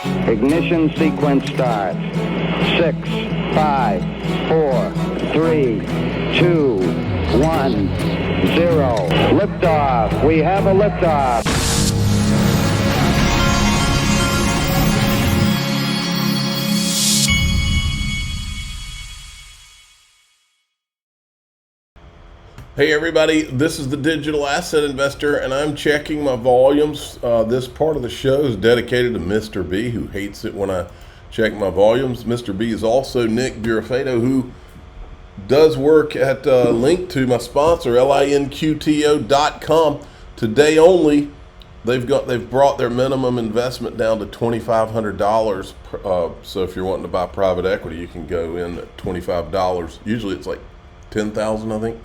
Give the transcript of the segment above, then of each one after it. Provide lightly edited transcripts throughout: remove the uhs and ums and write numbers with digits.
Ignition sequence start. 6, 5, 4, 3, 2, 1, 0. Liftoff. We have a liftoff. Hey everybody, this is the Digital Asset Investor, and I'm checking my volumes. This part of the show is dedicated to Mr. B, who hates it when I check my volumes. Mr. B is also Nick Burafeto, who does work at link to my sponsor, linqto.com. Today only, they've brought their minimum investment down to $2,500. So if you're wanting to buy private equity, you can go in at $25. Usually it's like $10,000, I think.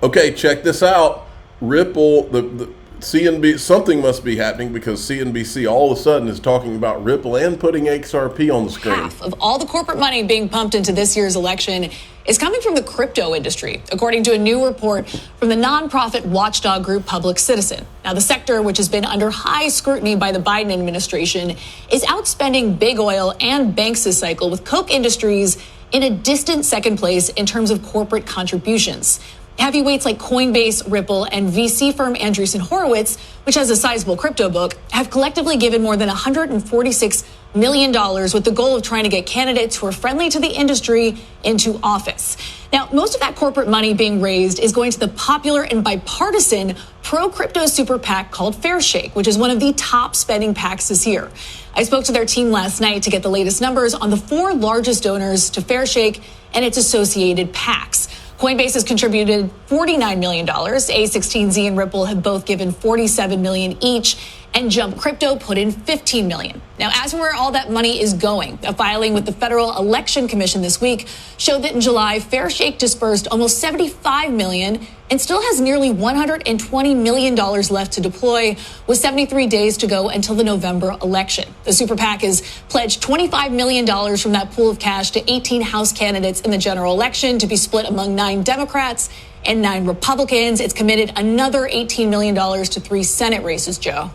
Okay, check this out. Ripple, the CNBC, something must be happening because CNBC all of a sudden is talking about Ripple and putting XRP on the screen. Half of all the corporate money being pumped into this year's election is coming from the crypto industry, according to a new report from the nonprofit watchdog group Public Citizen. Now, the sector, which has been under high scrutiny by the Biden administration, is outspending big oil and banks this cycle, with Koch Industries in a distant second place in terms of corporate contributions. Heavyweights like Coinbase, Ripple, and VC firm Andreessen Horowitz, which has a sizable crypto book, have collectively given more than $146 million with the goal of trying to get candidates who are friendly to the industry into office. Now, most of that corporate money being raised is going to the popular and bipartisan pro-crypto super PAC called Fairshake, which is one of the top spending PACs this year. I spoke to their team last night to get the latest numbers on the 4 largest donors to Fairshake and its associated PACs. Coinbase has contributed $49 million. A16Z and Ripple have both given $47 million each, and Jump Crypto put in $15 million. Now, as for where all that money is going, a filing with the Federal Election Commission this week showed that in July, Fairshake dispersed almost $75 million and still has nearly $120 million left to deploy, with 73 days to go until the November election. The Super PAC has pledged $25 million from that pool of cash to 18 House candidates in the general election to be split among 9 Democrats and 9 Republicans. It's committed another $18 million to 3 Senate races, Joe.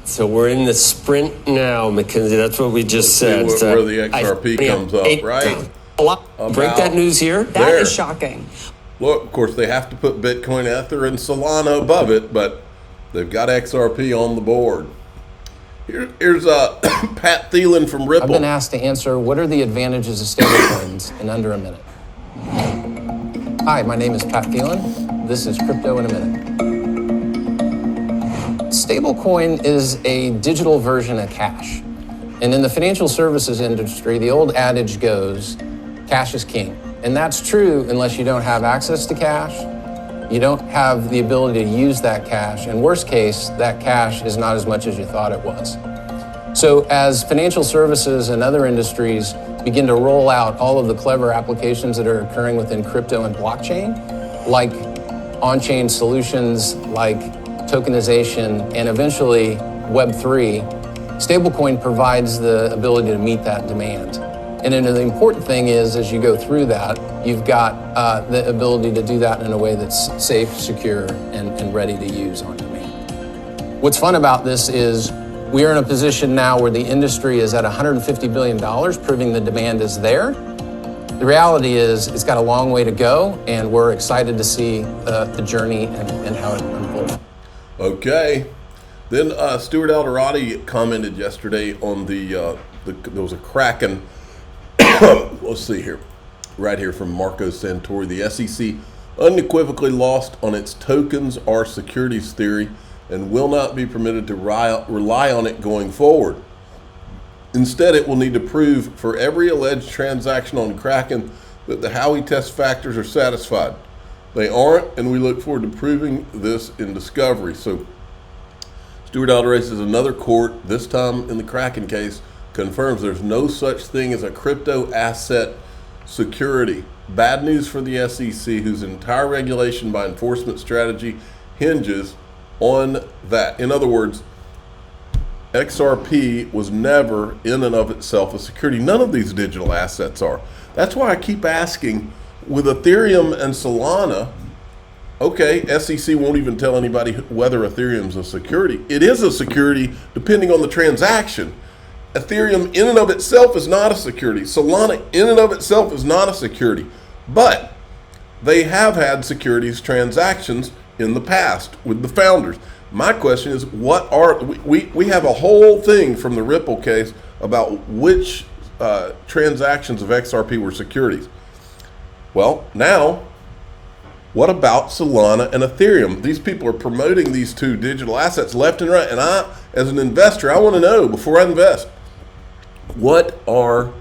So we're in the sprint now, Mackenzie. That's what we just said. Where the XRP comes up, right? Break that news here. That is shocking. Look, of course, they have to put Bitcoin, Ether, and Solana above it, but they've got XRP on the board. Here's Pat Thelen from Ripple. I've been asked to answer what are the advantages of stablecoins in under a minute. Hi, my name is Pat Thelen. This is Crypto in a Minute. Stablecoin is a digital version of cash. And in the financial services industry, the old adage goes, cash is king. And that's true unless you don't have access to cash, you don't have the ability to use that cash, and worst case, that cash is not as much as you thought it was. So as financial services and other industries begin to roll out all of the clever applications that are occurring within crypto and blockchain, like on-chain solutions, like tokenization, and eventually Web3, stablecoin provides the ability to meet that demand. And then the important thing is, as you go through that, you've got the ability to do that in a way that's safe, secure, and ready to use on demand. What's fun about this is we are in a position now where the industry is at $150 billion, proving the demand is there. The reality is it's got a long way to go, and we're excited to see the journey and how it unfolds. Okay. Then Stuart Alderati commented yesterday on there was a Kraken. Let's see here. Right here from Marco Santori. The SEC unequivocally lost on its tokens are securities theory and will not be permitted to rely on it going forward. Instead, it will need to prove for every alleged transaction on Kraken that the Howey test factors are satisfied. They aren't, and we look forward to proving this in discovery. So Stuart Alderati says another court, this time in the Kraken case, confirms there's no such thing as a crypto asset security. Bad news for the SEC, whose entire regulation by enforcement strategy hinges on that. In other words, XRP was never in and of itself a security. None of these digital assets are. That's why I keep asking, with Ethereum and Solana, Okay, SEC won't even tell anybody whether Ethereum's a security. It is a security depending on the transaction. Ethereum in and of itself is not a security. Solana in and of itself is not a security. But they have had securities transactions in the past with the founders. My question is, what are we have a whole thing from the Ripple case about which transactions of XRP were securities. Well, now, what about Solana and Ethereum? These people are promoting these two digital assets left and right. And I, as an investor, I want to know before I invest, what are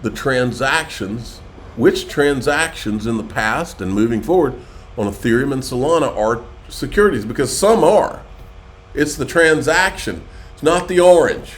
the transactions, which transactions in the past and moving forward on Ethereum and Solana are securities? Because some are. It's the transaction. It's not the orange.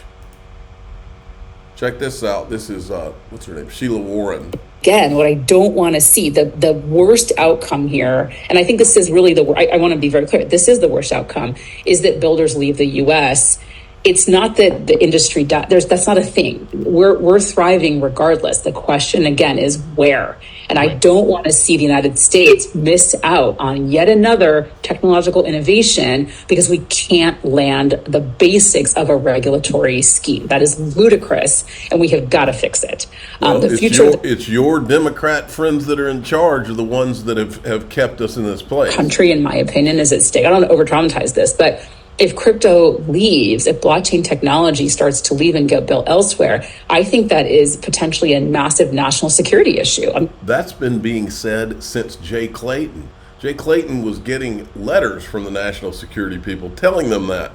Check this out. This is, what's her name? Sheila Warren. Again, what I don't want to see, the worst outcome here, and I think this is really I want to be very clear, this is the worst outcome, is that builders leave the U.S. It's not that the industry that's not a thing. We're thriving regardless. The question again is where, and I don't want to see the United States miss out on yet another technological innovation because we can't land the basics of a regulatory scheme. That is ludicrous, and we have got to fix it. Well, it's your Democrat friends that are in charge are the ones that have kept us in this place. Country, in my opinion, is at stake. I don't want to over-traumatize this, but if crypto leaves, if blockchain technology starts to leave and get built elsewhere, I think that is potentially a massive national security issue. That's been being said since Jay Clayton. Jay Clayton was getting letters from the national security people telling them that.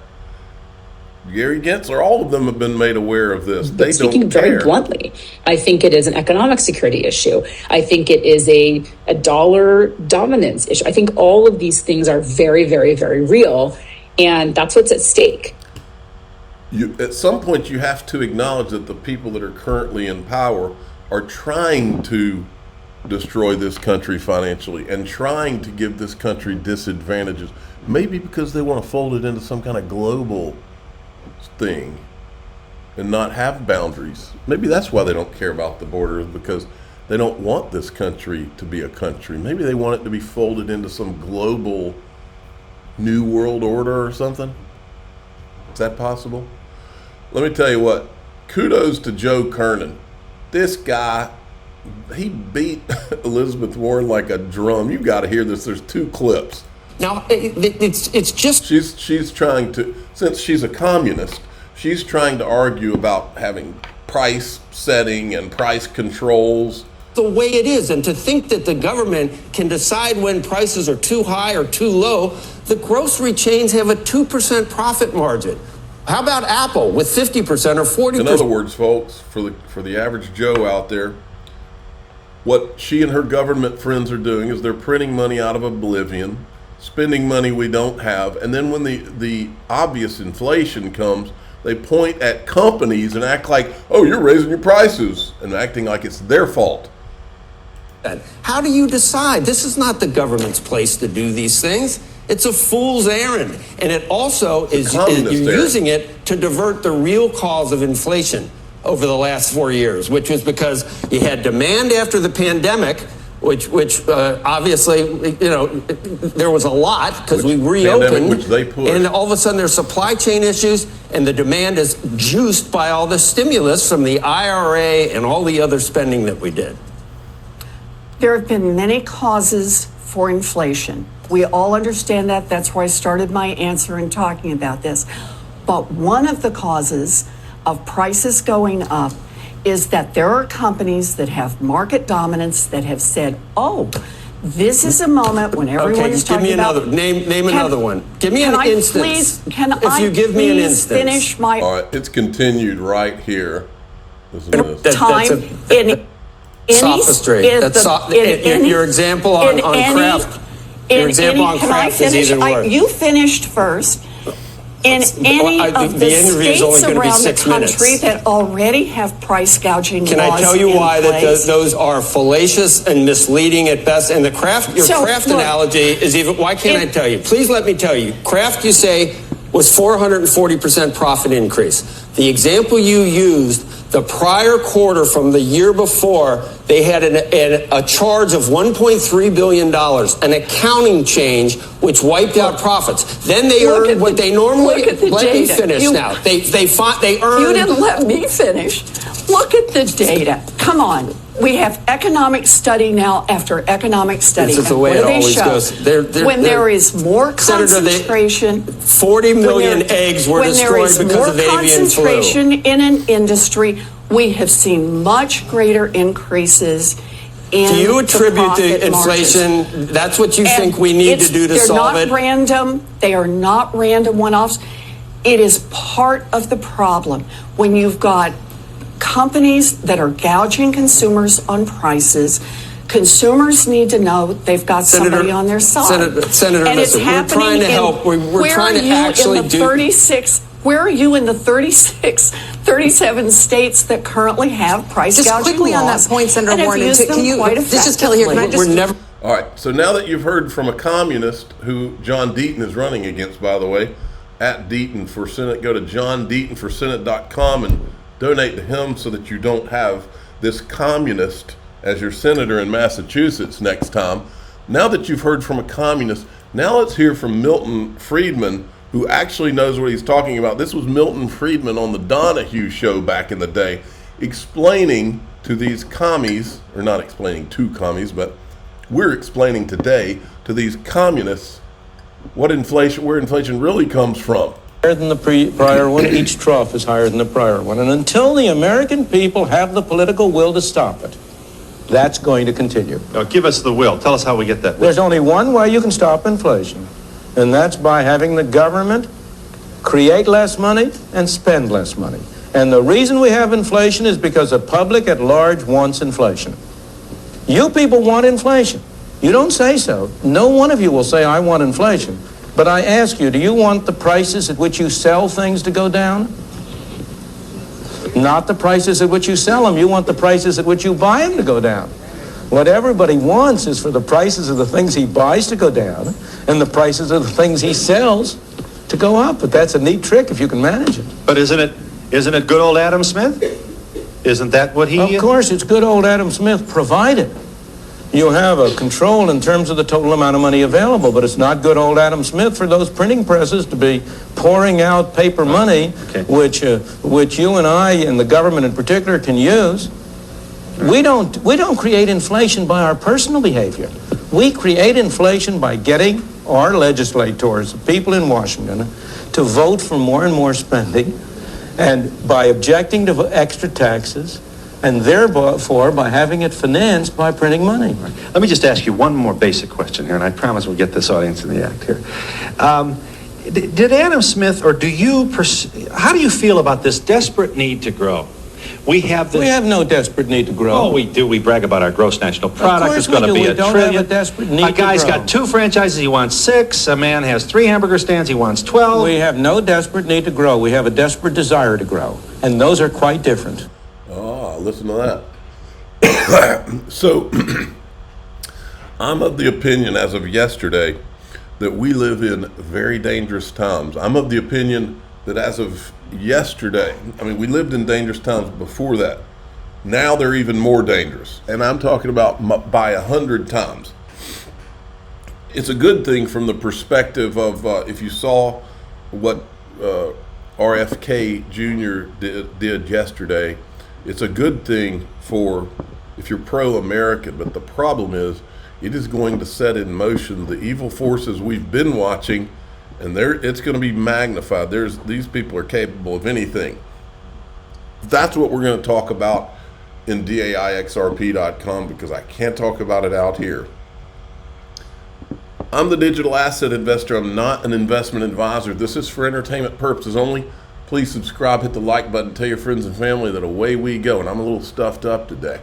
Gary Gensler, all of them have been made aware of this. They don't care. Speaking very bluntly, I think it is an economic security issue. I think it is a dollar dominance issue. I think all of these things are very, very, very real. And that's what's at stake. At some point, you have to acknowledge that the people that are currently in power are trying to destroy this country financially and trying to give this country disadvantages. Maybe because they want to fold it into some kind of global thing and not have boundaries. Maybe that's why they don't care about the borders, because they don't want this country to be a country. Maybe they want it to be folded into some global New World Order or something. Is that possible? Let me tell you what, kudos to Joe Kernan. This guy, he beat Elizabeth Warren like a drum. You got to hear this. There's two clips. Now, it's just... She's trying to, since she's a communist, she's trying to argue about having price setting and price controls. The way it is, and to think that the government can decide when prices are too high or too low. The grocery chains have a 2% profit margin. How about Apple with 50% or 40%? In other words, folks, for the average Joe out there, what she and her government friends are doing is they're printing money out of oblivion, spending money we don't have, and then when the obvious inflation comes, they point at companies and act like, oh, you're raising your prices, and acting like it's their fault. How do you decide? This is not the government's place to do these things. It's a fool's errand. And it also is you're using it to divert the real cause of inflation over the last 4 years, which was because you had demand after the pandemic, which obviously, there was a lot because we reopened, which they pushed. And all of a sudden there's supply chain issues, and the demand is juiced by all the stimulus from the IRA and all the other spending that we did. There have been many causes for inflation. We all understand that. That's why I started my answer in talking about this. But one of the causes of prices going up is that there are companies that have market dominance that have said, oh, this is a moment when everyone is talking about... Okay, give me another. Name another one. Give me an instance. If you give me an instance. Finish my... All right, it's continued right here. Listen to this. Time sophistry. Your example on craft. Your example on craft is even worse. You finished first. In any of the states around the country that already have price gouging laws in place. Can I tell you why those are fallacious and misleading at best? And your craft analogy is even. Why can't I tell you? Please let me tell you. Craft, you say, was 440% profit increase. The example you used, the prior quarter from the year before, they had a charge of $1.3 billion, an accounting change which wiped out profits. Then they earned what they normally. Look at the let data. me finish now. They earned. You didn't let me finish. Look at the data. Come on. We have economic study now after economic study. This is the way what it do they always show? goes. When there is more concentration, 40 million eggs were destroyed because of avian flu. When there is more concentration in an industry, we have seen much greater increases in do you attribute the inflation? Markets. That's what you think we need to do to solve it? They're not random. They are not random one-offs. It is part of the problem when you've got companies that are gouging consumers on prices. Consumers need to know they've got somebody on their side. Senator, and listen, we're trying to help. We're trying to actually do. Where are you in the 37 states that currently have price gouging laws? Just quickly on that point, Senator Warren, this is Kelly here. Can I just... All right, so now that you've heard from a communist who John Deaton is running against, by the way, at Deaton for Senate, go to johndeatonforsenate.com and donate to him so that you don't have this communist as your senator in Massachusetts next time. Now that you've heard from a communist, now let's hear from Milton Friedman, who actually knows what he's talking about. This was Milton Friedman on the Donahue show back in the day, explaining to these commies, or not explaining to commies, but we're explaining today to these communists where inflation really comes from. Higher than the prior one, each trough is higher than the prior one. And until the American people have the political will to stop it, that's going to continue. Now, give us the will. Tell us how we get that will. There's only one way you can stop inflation, and that's by having the government create less money and spend less money. And the reason we have inflation is because the public at large wants inflation. You people want inflation. You don't say so. No one of you will say, I want inflation. But I ask you, do you want the prices at which you sell things to go down? Not the prices at which you sell them. You want the prices at which you buy them to go down. What everybody wants is for the prices of the things he buys to go down and the prices of the things he sells to go up. But that's a neat trick if you can manage it. But isn't it good old Adam Smith? Isn't that what he... Of course, it's good old Adam Smith, provided you have a control in terms of the total amount of money available. But it's not good old Adam Smith for those printing presses to be pouring out paper money, which you and I and the government in particular can use. We don't create inflation by our personal behavior. We create inflation by getting our legislators, the people in Washington, to vote for more and more spending, and by objecting to extra taxes, and therefore by having it financed by printing money. Let me just ask you one more basic question here, and I promise we'll get this audience in the act here. Did Adam Smith, or how do you feel about this desperate need to grow? We have no desperate need to grow. Oh, we do. We brag about our gross national product. It's going to be $1 trillion. Have a desperate need a guy's got 2 franchises. He wants 6. A man has 3 hamburger stands. He wants 12. We have no desperate need to grow. We have a desperate desire to grow. And those are quite different. Oh, listen to that. So, I'm of the opinion as of yesterday that we live in very dangerous times. I'm of the opinion that as of yesterday, we lived in dangerous times before that. Now they're even more dangerous. And I'm talking about by 100 times. It's a good thing from the perspective of if you saw what RFK Jr. did yesterday, it's a good thing for if you're pro-American. But the problem is it is going to set in motion the evil forces we've been watching, and it's going to be magnified. These people are capable of anything. That's what we're going to talk about in DAIXRP.com, because I can't talk about it out here. I'm the digital asset investor. I'm not an investment advisor. This is for entertainment purposes only. Please subscribe, hit the like button, tell your friends and family that away we go. And I'm a little stuffed up today.